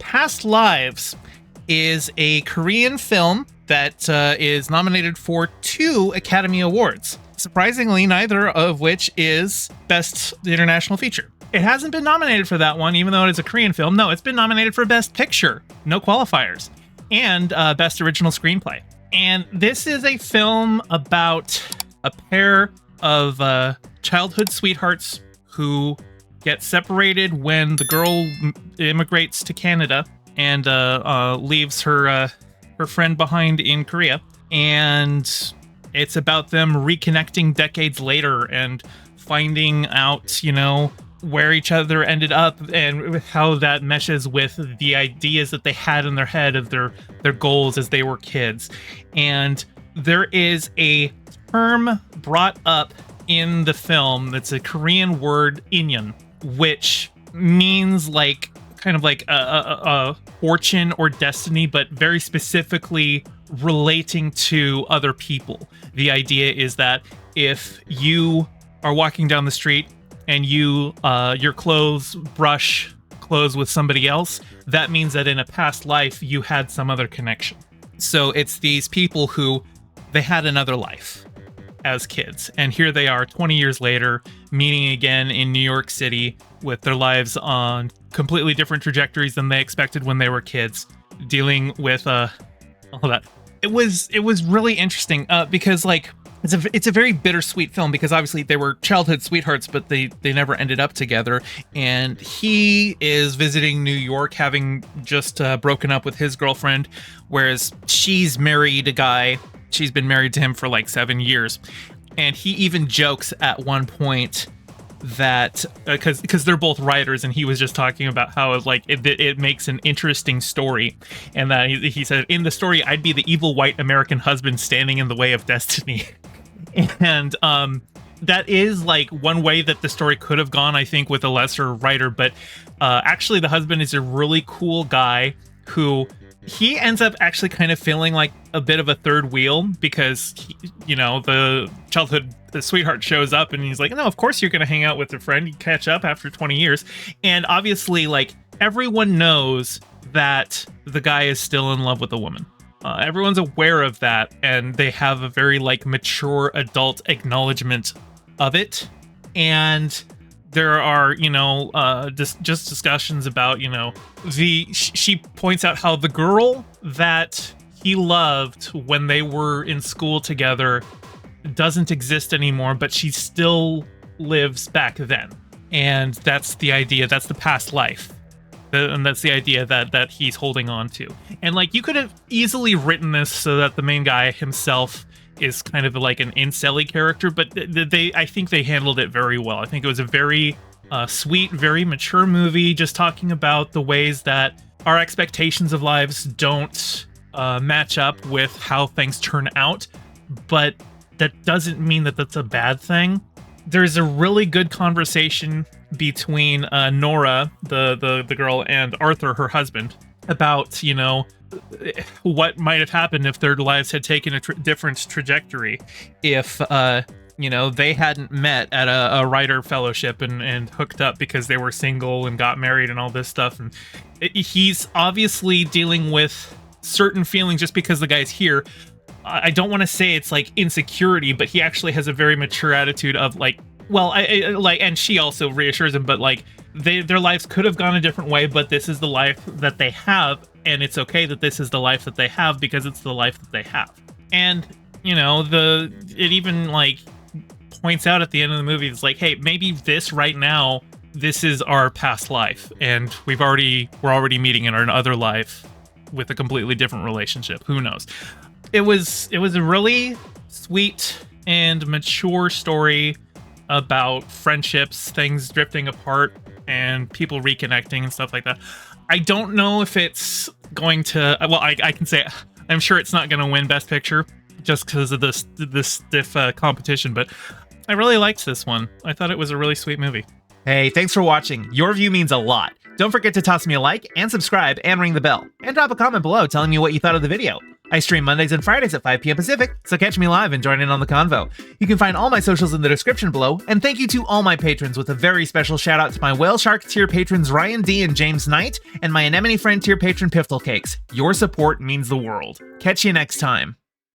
Past Lives is a Korean film that is nominated for 2 Academy Awards. Surprisingly, neither of which is Best International Feature. It hasn't been nominated for that one, even though it is a Korean film. No, it's been nominated for Best Picture, no qualifiers, and Best Original Screenplay. And this is a film about a pair of childhood sweethearts who get separated when the girl immigrates to Canada and leaves her friend behind in Korea. And it's about them reconnecting decades later and finding out, where each other ended up and how that meshes with the ideas that they had in their head of their goals as they were kids. And there is a term brought up in the film that's a Korean word, inyon, which means kind of like a fortune or destiny, but very specifically relating to other people. The idea is that if you are walking down the street and your clothes brush clothes with somebody else, that means that in a past life you had some other connection. So it's these people who they had another life as kids, and here they are 20 years later meeting again in New York City with their lives on completely different trajectories than they expected when they were kids, dealing with all that. It was really interesting because it's a very bittersweet film, because obviously they were childhood sweethearts, but they never ended up together. And he is visiting New York, having just broken up with his girlfriend, whereas she's married a guy. She's been married to him for 7 years. And he even jokes at one point that because they're both writers, and he was just talking about how it makes an interesting story, and that he said, in the story I'd be the evil white American husband standing in the way of destiny. And that is one way that the story could have gone, I think, with a lesser writer. But actually the husband is a really cool guy who he ends up actually kind of feeling like a bit of a third wheel, because the childhood sweetheart shows up and he's like, no, of course you're going to hang out with your friend. You catch up after 20 years. And obviously everyone knows that the guy is still in love with the woman. Everyone's aware of that, and they have a very mature adult acknowledgement of it. And there are, just discussions about, she points out how the girl that he loved when they were in school together doesn't exist anymore, but she still lives back then. And that's the idea. That's the past life. And that's the idea that he's holding on to. And you could have easily written this so that the main guy himself is kind of an incel-y character, but I think they handled it very well. I think it was a very sweet, very mature movie, just talking about the ways that our expectations of lives don't match up with how things turn out, but that doesn't mean that that's a bad thing. There's a really good conversation between Nora, the girl, and Arthur, her husband, about, what might have happened if their lives had taken a different trajectory, if, they hadn't met at a writer fellowship and hooked up because they were single and got married and all this stuff. And he's obviously dealing with certain feelings just because the guy's here. I don't want to say it's insecurity, but he actually has a very mature attitude of and she also reassures him, but their lives could have gone a different way, but this is the life that they have, and it's okay that this is the life that they have because it's the life that they have. And it even points out at the end of the movie, it's hey, maybe this right now, this is our past life, and we're already meeting in our other life with a completely different relationship. Who knows? It was a really sweet and mature story about friendships, things drifting apart, and people reconnecting and stuff like that. I don't know if it's going to... Well, I can say I'm sure it's not going to win Best Picture just because of this stiff competition, but I really liked this one. I thought it was a really sweet movie. Hey, thanks for watching. Your view means a lot. Don't forget to toss me a like and subscribe and ring the bell. And drop a comment below telling me what you thought of the video. I stream Mondays and Fridays at 5 p.m. Pacific, so catch me live and join in on the convo. You can find all my socials in the description below, and thank you to all my patrons with a very special shout out to my Whale Shark tier patrons Ryan D and James Knight, and my Anemone Friend tier patron Piftle Cakes. Your support means the world. Catch you next time.